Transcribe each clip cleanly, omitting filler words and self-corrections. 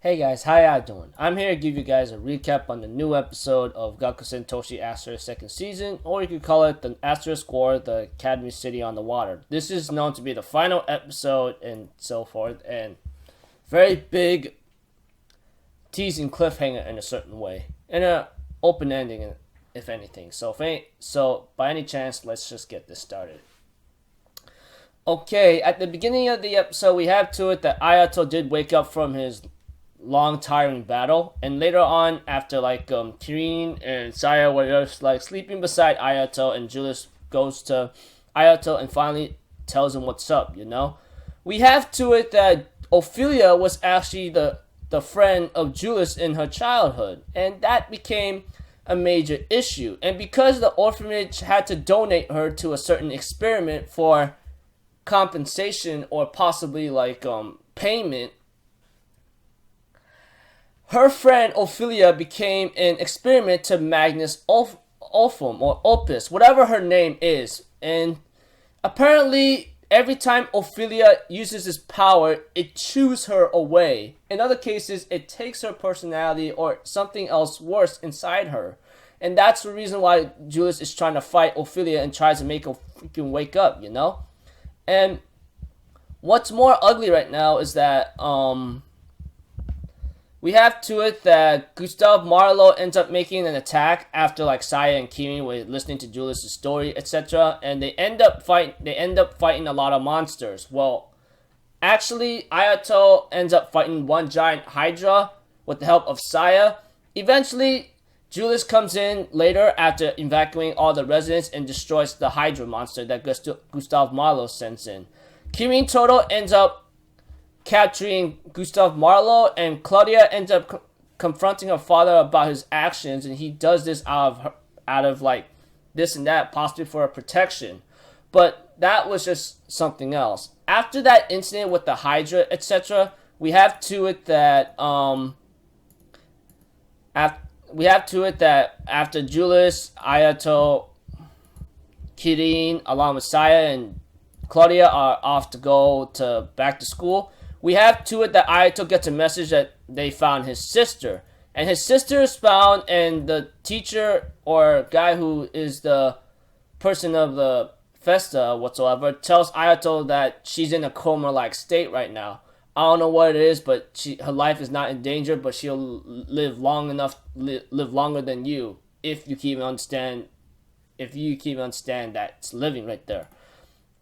Hey guys, how y'all doing? I'm here to give you guys a recap on the new episode of Gakusen Toshi Asterisk second season, or you could call it the Asterisk War, the Academy City on the Water. This is known to be the final episode and so forth, and very big teasing cliffhanger in a certain way, and a open ending, if anything. So by any chance, let's just get this started. Okay, at the beginning of the episode, we have to it that Ayato did wake up from his long tiring battle, and later on after Kirin and Saya were just sleeping beside Ayato, and Julius goes to Ayato and finally tells him what's up, we have to it that Ophelia was actually the friend of Julius in her childhood, and that became a major issue. And because the orphanage had to donate her to a certain experiment for compensation or possibly payment, her friend Ophelia became an experiment to Magnus Ophium or Opus, whatever her name is. And apparently, every time Ophelia uses this power, it chews her away. In other cases, it takes her personality or something else worse inside her. And that's the reason why Julius is trying to fight Ophelia and tries to make her freaking wake up, And what's more ugly right now is that, we have to it that Gustav Marlowe ends up making an attack after Saya and Kirin were listening to Julius' story, etc. And they end up fighting a lot of monsters. Well, actually, Ayato ends up fighting one giant Hydra with the help of Saya. Eventually, Julius comes in later after evacuating all the residents and destroys the Hydra monster that Gustav Marlowe sends in. Kirin Toto ends up capturing Gustav Marlowe, and Claudia ends up confronting her father about his actions, and he does this out of this and that, possibly for a protection. But that was just something else. After that incident with the Hydra, etc., we have to it that after Julius, Ayato, Kirin, along with Saya and Claudia are off to go back to school, we have to it that Ayato gets a message that they found his sister. And his sister is found, and the teacher or guy who is the person of the festa whatsoever tells Ayato that she's in a coma-like state right now. I don't know what it is, but her life is not in danger, but she'll live longer than you if you can understand that it's living right there.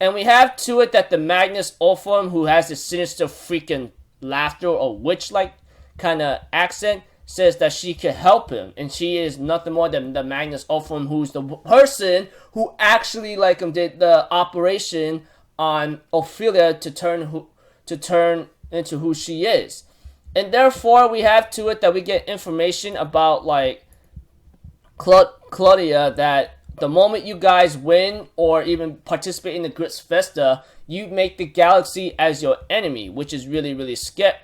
And we have to it that the Magnus Ophium, who has this sinister freaking laughter or witch-like kind of accent, says that she can help him. And she is nothing more than the Magnus Ophium, who's the person who actually did the operation on Ophelia to turn into who she is. And therefore, we have to it that we get information about Claudia, that the moment you guys win or even participate in the Grits Festa, you make the galaxy as your enemy, which is really, really scary,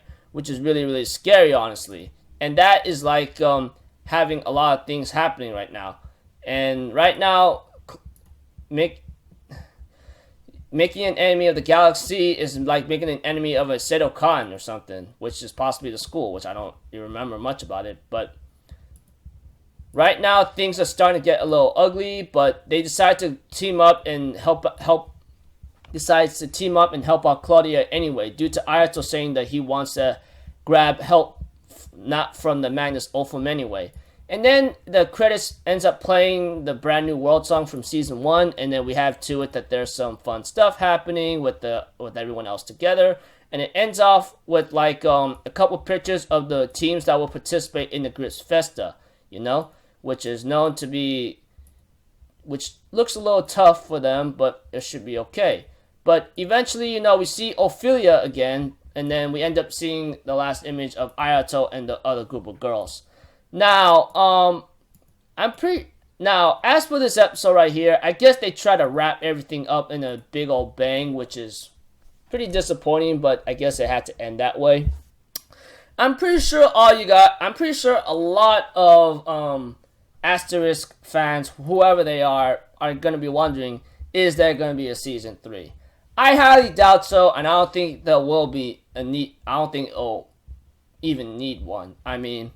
honestly. And that is having a lot of things happening right now. And right now, making an enemy of the galaxy is like making an enemy of a Seto Khan or something, which is possibly the school, which I don't remember much about it, but right now, things are starting to get a little ugly, but they decide to team up and help out Claudia anyway, due to Ayato saying that he wants to grab help not from the Magnus Ophium anyway. And then the credits ends up playing the brand new world song from season 1, and then we have to it that there's some fun stuff happening with everyone else together. And it ends off with a couple pictures of the teams that will participate in the Grits Festa, which is known to be, which looks a little tough for them, but it should be okay. But eventually, we see Ophelia again, and then we end up seeing the last image of Ayato and the other group of girls. Now, as for this episode right here, I guess they try to wrap everything up in a big old bang, which is pretty disappointing, but I guess it had to end that way. I'm pretty sure a lot of Asterisk fans, whoever they are going to be wondering, is there going to be a season 3? I highly doubt so, and I don't think there will be I don't think it'll even need one. I mean,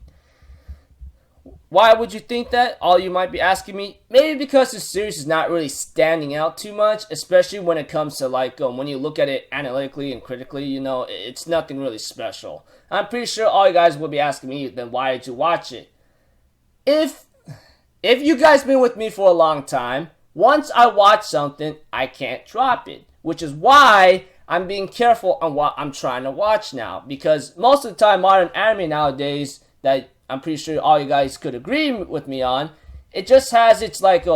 why would you think that? All you might be asking me. Maybe because the series is not really standing out too much, especially when it comes to like when you look at it analytically and critically. You know, it's nothing really special. I'm pretty sure all you guys will be asking me, then why did you watch it? If you guys been with me for a long time, once I watch something, I can't drop it, which is why I'm being careful on what I'm trying to watch now, because most of the time modern anime nowadays that I'm pretty sure all you guys could agree with me on, it just has its like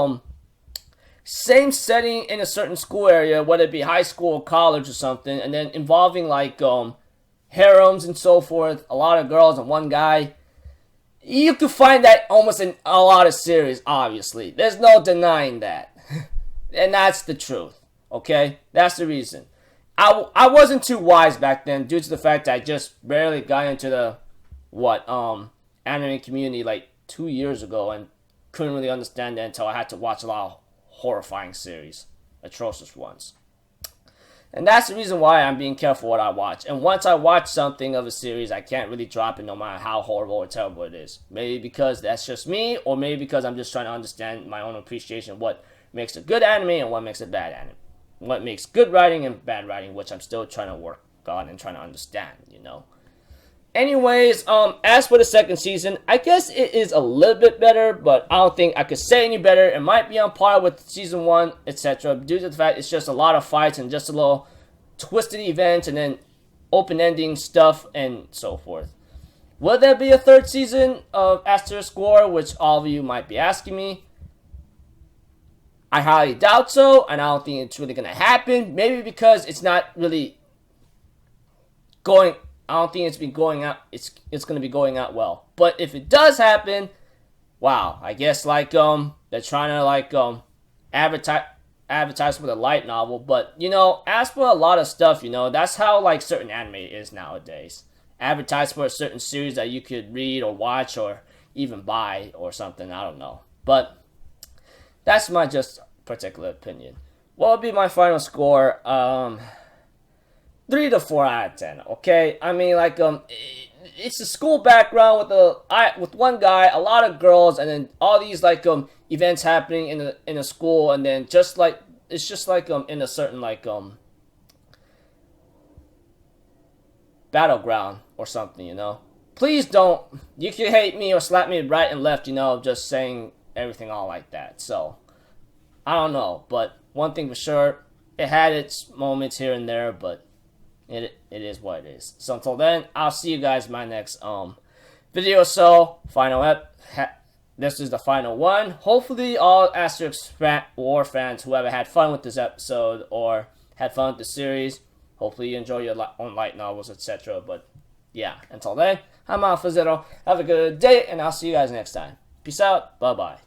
same setting in a certain school area, whether it be high school or college or something, and then involving like harems and so forth, a lot of girls and one guy. You can find that almost in a lot of series, obviously. There's no denying that. And that's the truth, okay? That's the reason. I wasn't too wise back then due to the fact that I just barely got into the, anime community like 2 years ago and couldn't really understand it until I had to watch a lot of horrifying series. Atrocious ones. And that's the reason why I'm being careful what I watch. And once I watch something of a series, I can't really drop it no matter how horrible or terrible it is. Maybe because that's just me, or maybe because I'm just trying to understand my own appreciation of what makes a good anime and what makes a bad anime. What makes good writing and bad writing, which I'm still trying to work on and trying to understand, you know. Anyways, as for the second season, I guess it is a little bit better, but I don't think I could say any better. It might be on par with season 1, etc. Due to the fact it's just a lot of fights and just a little twisted events and then open-ending stuff and so forth. Will there be a third season of Asterisk War, which all of you might be asking me? I highly doubt so, and I don't think it's really going to happen. Maybe because it's not really going... I don't think it's been going out. It's going to be going out well. But if it does happen, wow, I guess like they're trying to like advertise for the light novel. But you know, as for a lot of stuff, you know, that's how like certain anime is nowadays. Advertise for a certain series that you could read or watch or even buy or something. I don't know, but that's my just particular opinion. What would be my final score? 3 to 4 out of 10. Okay, I mean like it's a school background with one guy, a lot of girls, and then all these like events happening in a school, and then just like it's just like in a certain like battleground or something, you know. Please don't. You can hate me or slap me right and left, you know, just saying everything all like that. So I don't know, but one thing for sure, it had its moments here and there, but it is what it is. So until then, I'll see you guys in my next video. So this is the final one. Hopefully all Asterisk War fans, whoever had fun with this episode or had fun with the series, hopefully you enjoy your own light novels, etc. But yeah, until then, I'm Alpha Zero. Have a good day, and I'll see you guys next time. Peace out. Bye bye.